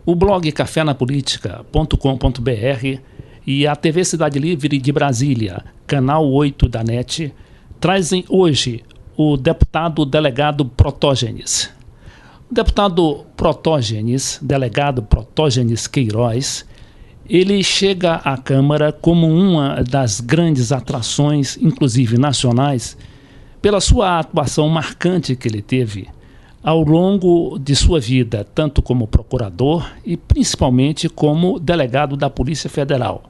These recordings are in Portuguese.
O blog cafénapolitica.com.br e a TV Cidade Livre de Brasília, canal 8 da NET, trazem hoje o deputado delegado Protógenes. O deputado Protógenes, delegado Protógenes Queiroz, ele chega à Câmara como uma das grandes atrações, inclusive nacionais, pela sua atuação marcante que ele teve ao longo de sua vida, tanto como procurador e principalmente como delegado da Polícia Federal.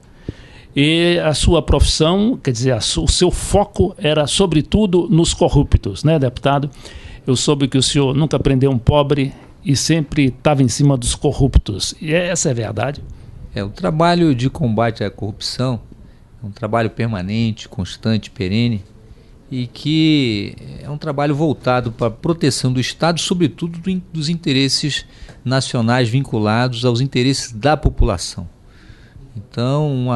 E a sua profissão, quer dizer, o seu foco era sobretudo nos corruptos, né, deputado? Eu soube que o senhor nunca prendeu um pobre e sempre estava em cima dos corruptos. E essa é verdade? O trabalho de combate à corrupção é um trabalho permanente, constante, perene, e que é um trabalho voltado para a proteção do Estado, sobretudo dos interesses nacionais vinculados aos interesses da população. Então,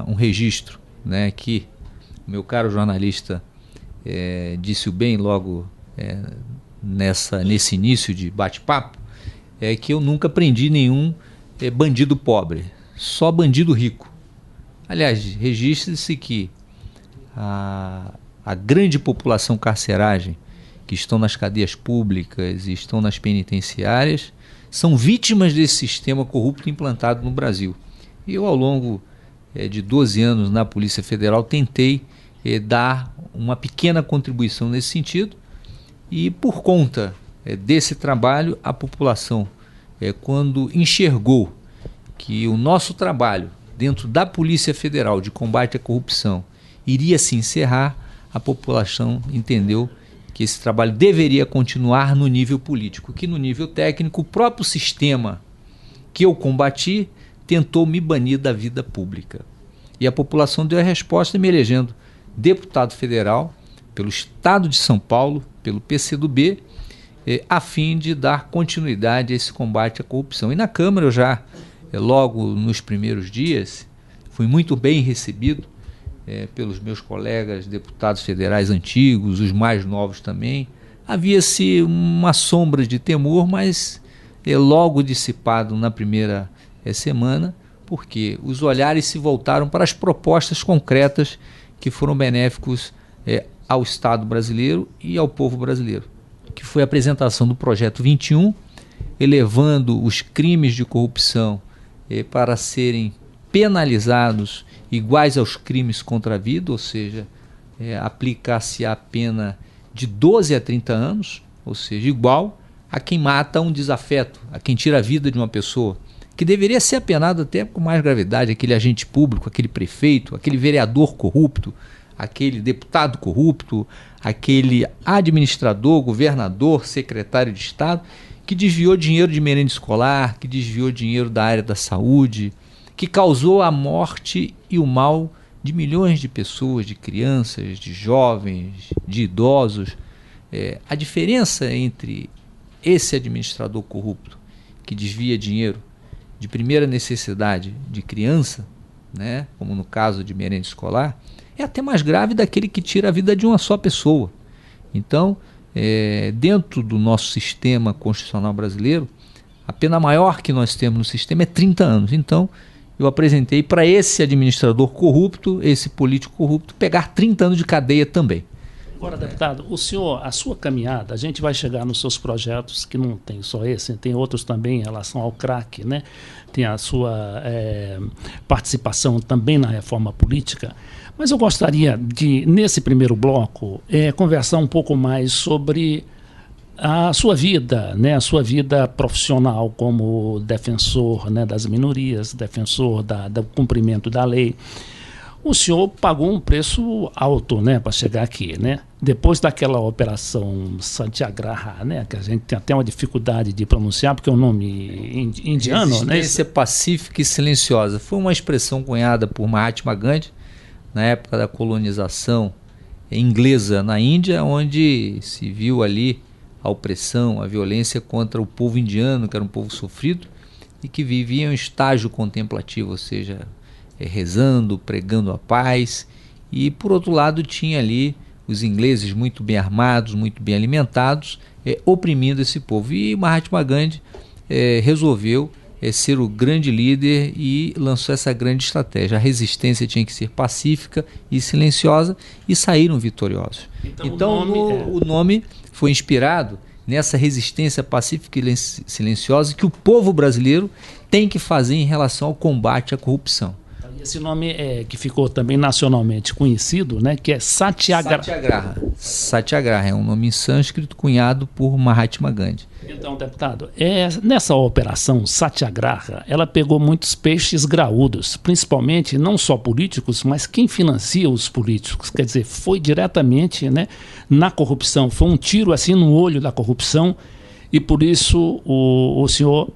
um registro, né, que o meu caro jornalista disse bem logo nesse início de bate-papo, é que eu nunca prendi nenhum bandido pobre, só bandido rico. Aliás, registre-se que a grande população carcerária que estão nas cadeias públicas e estão nas penitenciárias são vítimas desse sistema corrupto implantado no Brasil. E eu, ao longo de 12 anos na Polícia Federal, tentei dar uma pequena contribuição nesse sentido, e por conta desse trabalho, a população, quando enxergou que o nosso trabalho dentro da Polícia Federal de combate à corrupção iria se encerrar, a população entendeu que esse trabalho deveria continuar no nível político, que no nível técnico o próprio sistema que eu combati tentou me banir da vida pública. E a população deu a resposta me elegendo deputado federal pelo Estado de São Paulo, pelo PCdoB, a fim de dar continuidade a esse combate à corrupção. E na Câmara eu já, logo nos primeiros dias, fui muito bem recebido pelos meus colegas deputados federais antigos, os mais novos também. Havia-se uma sombra de temor, mas logo dissipado na primeira semana, porque os olhares se voltaram para as propostas concretas que foram benéficos ao Estado brasileiro e ao povo brasileiro, que foi a apresentação do Projeto 21, elevando os crimes de corrupção para serem penalizados iguais aos crimes contra a vida, ou seja, aplicar-se a pena de 12 a 30 anos, ou seja, igual a quem mata um desafeto, a quem tira a vida de uma pessoa, que deveria ser apenado até com mais gravidade, aquele agente público, aquele prefeito, aquele vereador corrupto, aquele deputado corrupto, aquele administrador, governador, secretário de Estado, que desviou dinheiro de merenda escolar, que desviou dinheiro da área da saúde, que causou a morte e o mal de milhões de pessoas, de crianças, de jovens, de idosos. A diferença entre esse administrador corrupto, que desvia dinheiro de primeira necessidade de criança, né, como no caso de merenda escolar, é até mais grave daquele que tira a vida de uma só pessoa. Então, dentro do nosso sistema constitucional brasileiro, a pena maior que nós temos no sistema é 30 anos. Então, eu apresentei para esse administrador corrupto, esse político corrupto, pegar 30 anos de cadeia também. Agora, deputado, a sua caminhada, a gente vai chegar nos seus projetos, que não tem só esse, tem outros também em relação ao crack, né? Tem a sua participação também na reforma política, mas eu gostaria de, nesse primeiro bloco, conversar um pouco mais sobre a sua vida, né? A sua vida profissional como defensor, né, das minorias, defensor do cumprimento da lei. O senhor pagou um preço alto, né, para chegar aqui, né? Depois daquela operação Satyagraha, né, que a gente tem até uma dificuldade de pronunciar porque é um nome indiano, né? Resistência pacífica e silenciosa. Foi uma expressão cunhada por Mahatma Gandhi na época da colonização inglesa na Índia, onde se viu ali a opressão, a violência contra o povo indiano, que era um povo sofrido e que vivia em um estágio contemplativo, ou seja, rezando, pregando a paz. E por outro lado tinha ali os ingleses muito bem armados, muito bem alimentados, oprimindo esse povo. E Mahatma Gandhi resolveu ser o grande líder e lançou essa grande estratégia. A resistência tinha que ser pacífica e silenciosa e saíram vitoriosos. Então o nome foi inspirado nessa resistência pacífica e silenciosa que o povo brasileiro tem que fazer em relação ao combate à corrupção. Esse nome que ficou também nacionalmente conhecido, né, que é Satyagraha. Satyagraha é um nome em sânscrito cunhado por Mahatma Gandhi. Então, deputado, nessa operação Satyagraha, ela pegou muitos peixes graúdos, principalmente não só políticos, mas quem financia os políticos. Quer dizer, foi diretamente, né, na corrupção, foi um tiro assim no olho da corrupção. E por isso o senhor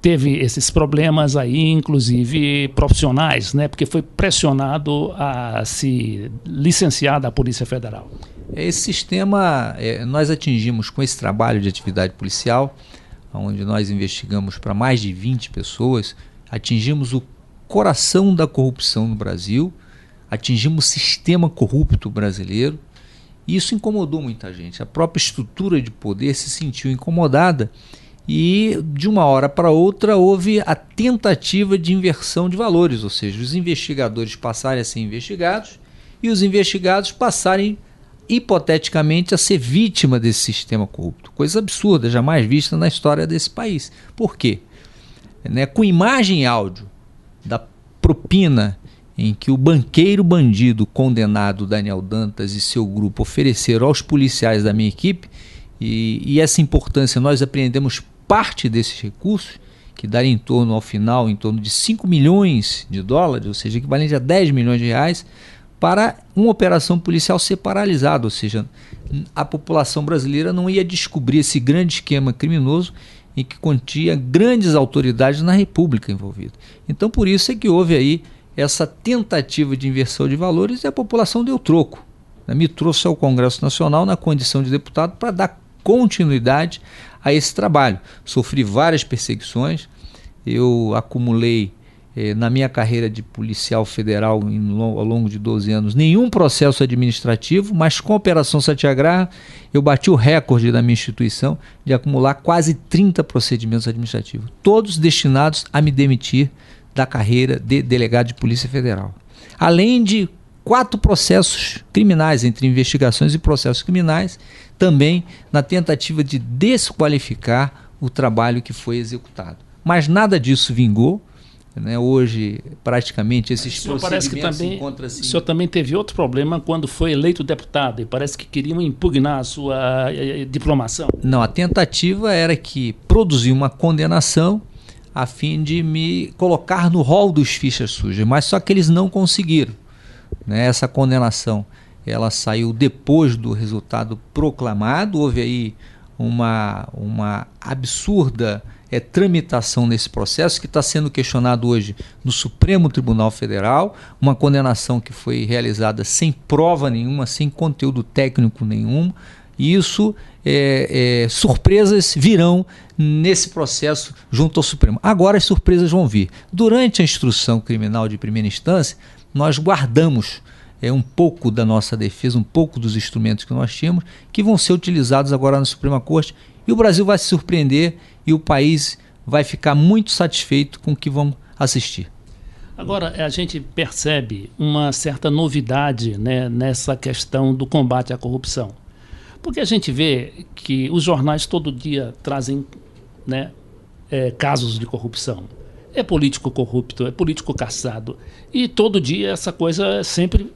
teve esses problemas aí, inclusive profissionais, né? Porque foi pressionado a se licenciar da Polícia Federal. Esse sistema, nós atingimos com esse trabalho de atividade policial, onde nós investigamos para mais de 20 pessoas, atingimos o coração da corrupção no Brasil, atingimos o sistema corrupto brasileiro. Isso incomodou muita gente. A própria estrutura de poder se sentiu incomodada e de uma hora para outra houve a tentativa de inversão de valores, ou seja, os investigadores passarem a ser investigados e os investigados passarem hipoteticamente a ser vítima desse sistema corrupto. Coisa absurda, jamais vista na história desse país. Por quê? Com imagem e áudio da propina em que o banqueiro bandido condenado Daniel Dantas e seu grupo ofereceram aos policiais da minha equipe, e essa importância nós apreendemos parte desses recursos, que daria ao final em torno de 5 milhões de dólares, ou seja, equivalente a 10 milhões de reais, para uma operação policial ser paralisada, ou seja, a população brasileira não ia descobrir esse grande esquema criminoso em que continha grandes autoridades na República envolvidas. Então por isso é que houve aí essa tentativa de inversão de valores e a população deu troco. Me trouxe ao Congresso Nacional na condição de deputado para dar continuidade a esse trabalho. Sofri várias perseguições, eu acumulei na minha carreira de policial federal ao longo de 12 anos nenhum processo administrativo, mas com a Operação Satyagraha eu bati o recorde da minha instituição de acumular quase 30 procedimentos administrativos, todos destinados a me demitir da carreira de delegado de Polícia Federal. Além de 4 processos criminais, entre investigações e processos criminais, também na tentativa de desqualificar o trabalho que foi executado. Mas nada disso vingou. Hoje, praticamente, esses procedimentos encontram-se... O senhor também teve outro problema quando foi eleito deputado e parece que queriam impugnar a sua diplomação. Não, a tentativa era que produzir uma condenação a fim de me colocar no rol dos fichas sujas, mas só que eles não conseguiram. Essa condenação ela saiu depois do resultado proclamado, houve aí uma absurda tramitação nesse processo que está sendo questionado hoje no Supremo Tribunal Federal, uma condenação que foi realizada sem prova nenhuma, sem conteúdo técnico nenhum. E isso, surpresas virão nesse processo junto ao Supremo. Agora as surpresas vão vir. Durante a instrução criminal de primeira instância, nós guardamos um pouco da nossa defesa, um pouco dos instrumentos que nós tínhamos, que vão ser utilizados agora na Suprema Corte, e o Brasil vai se surpreender e o país vai ficar muito satisfeito com o que vão assistir. Agora, a gente percebe uma certa novidade, né, nessa questão do combate à corrupção. Porque a gente vê que os jornais todo dia trazem, né, casos de corrupção. É político corrupto, é político caçado. E todo dia essa coisa sempre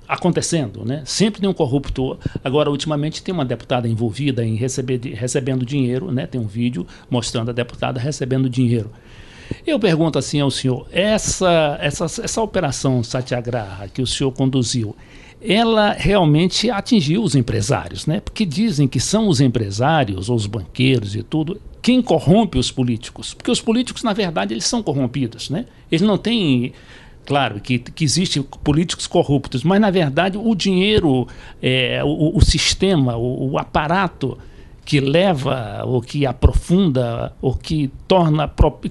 acontecendo, né? Sempre tem um corrupto. Agora, ultimamente, tem uma deputada envolvida em recebendo dinheiro, né? Tem um vídeo mostrando a deputada recebendo dinheiro. Eu pergunto assim ao senhor, essa operação Satyagraha que o senhor conduziu, ela realmente atingiu os empresários, né? Porque dizem que são os empresários, ou os banqueiros e tudo, quem corrompe os políticos. Porque os políticos, na verdade, eles são corrompidos, né? Eles não têm... Claro que existem políticos corruptos, mas, na verdade, o dinheiro, o sistema, o aparato que leva, ou que aprofunda, ou que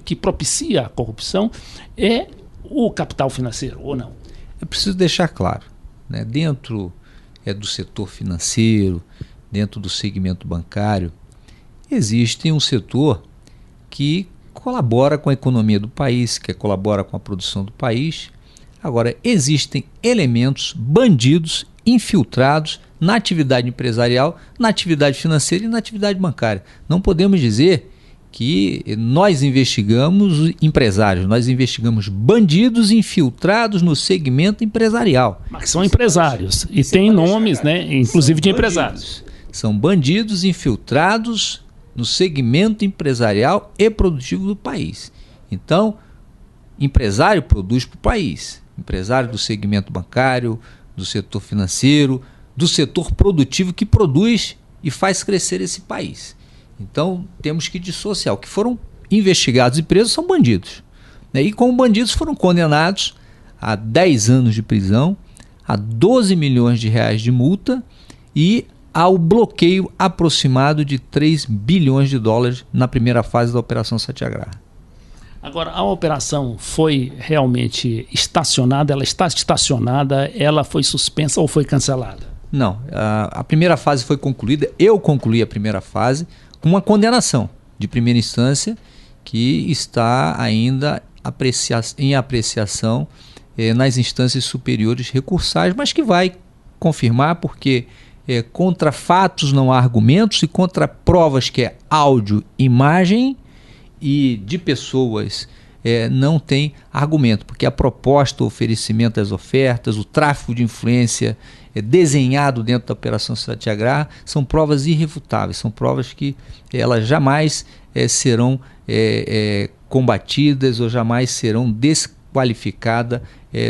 que propicia a corrupção é o capital financeiro, ou não? É preciso deixar claro, né? Dentro do setor financeiro, dentro do segmento bancário, existe um setor que colabora com a economia do país, que colabora com a produção do país. Agora, existem elementos, bandidos, infiltrados na atividade empresarial, na atividade financeira e na atividade bancária. Não podemos dizer que nós investigamos empresários, nós investigamos bandidos infiltrados no segmento empresarial. Mas são empresários e tem nomes, né, inclusive de empresários. São bandidos infiltrados no segmento empresarial e produtivo do país. Então, empresário produz para o país. Empresário do segmento bancário, do setor financeiro, do setor produtivo que produz e faz crescer esse país. Então, temos que dissociar. O que foram investigados e presos são bandidos. E como bandidos foram condenados a 10 anos de prisão, a 12 milhões de reais de multa e ao bloqueio aproximado de 3 bilhões de dólares na primeira fase da Operação Satyagraha. Agora, a operação foi realmente estacionada? Ela está estacionada? Ela foi suspensa ou foi cancelada? Não, a primeira fase foi concluída. Eu concluí a primeira fase com uma condenação de primeira instância que está ainda em apreciação nas instâncias superiores recursais, mas que vai confirmar porque contra fatos não há argumentos e contra provas que é áudio, imagem e de pessoas não tem argumento, porque a proposta, o oferecimento das ofertas, o tráfico de influência desenhado dentro da Operação Satyagraha são provas irrefutáveis, são provas que elas jamais serão combatidas ou jamais serão desqualificadas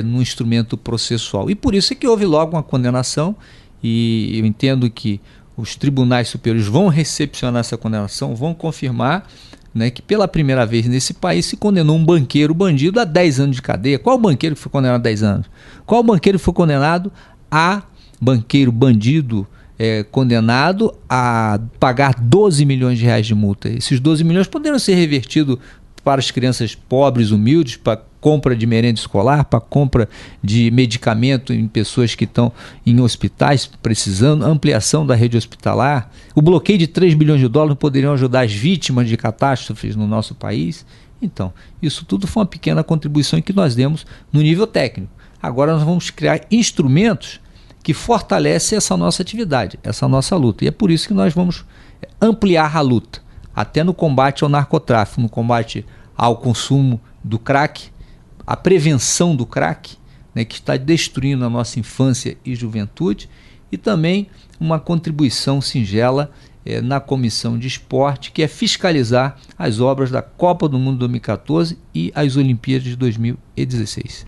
no instrumento processual. E por isso é que houve logo uma condenação e eu entendo que os tribunais superiores vão recepcionar essa condenação, vão confirmar, né, que pela primeira vez nesse país se condenou um banqueiro bandido a 10 anos de cadeia. Qual banqueiro que foi condenado a 10 anos? Qual banqueiro foi condenado a banqueiro bandido condenado a pagar 12 milhões de reais de multa? Esses 12 milhões poderiam ser revertidos para as crianças pobres, humildes, para compra de merenda escolar, para compra de medicamento em pessoas que estão em hospitais precisando, ampliação da rede hospitalar. O bloqueio de 3 bilhões de dólares poderiam ajudar as vítimas de catástrofes no nosso país. Então, isso tudo foi uma pequena contribuição que nós demos no nível técnico. Agora nós vamos criar instrumentos que fortalecem essa nossa atividade, essa nossa luta. E é por isso que nós vamos ampliar a luta, até no combate ao narcotráfico, no combate ao consumo do crack, a prevenção do crack, né, que está destruindo a nossa infância e juventude, e também uma contribuição singela na Comissão de Esporte, que é fiscalizar as obras da Copa do Mundo 2014 e as Olimpíadas de 2016.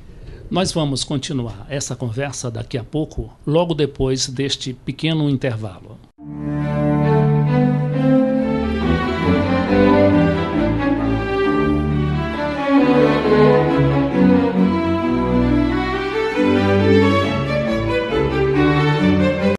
Nós vamos continuar essa conversa daqui a pouco, logo depois deste pequeno intervalo.